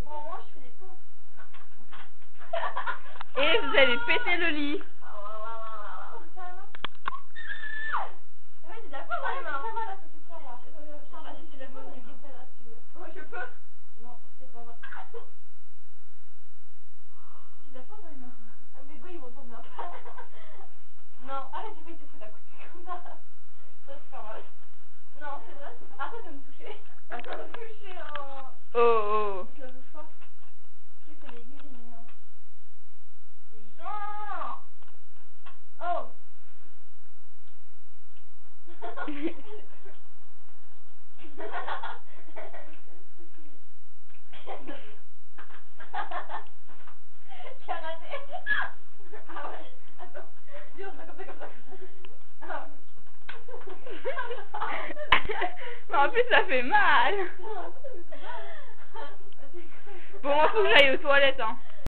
Bon, moi je fais des pompes. Et vous allez péter le lit. Ouais, j'ai de la peau dans les mains. Ça va là, ça fait peur là. Vas-y, j'ai de la peau dans les mains. Oh, je peux. Non, c'est pas vrai. J'ai de la peau dans les mains. Mes doigts ils vont tomber un peu. Non, arrête, j'ai failli te foutre à coup de pied comme ça. Ça va te faire mal. Non, c'est vrai. Arrête de me toucher. Arrête de me toucher. Oh oh. Je la veux pas. J'ai fait les guillemets. Genre. Oh. J'ai raté. Ah ouais. Attends. Dis, on va comme ça, comme ça, comme ça. Ah ouais. Mais en plus ça fait mal. Bon, moi faut que j'aille aux toilettes hein.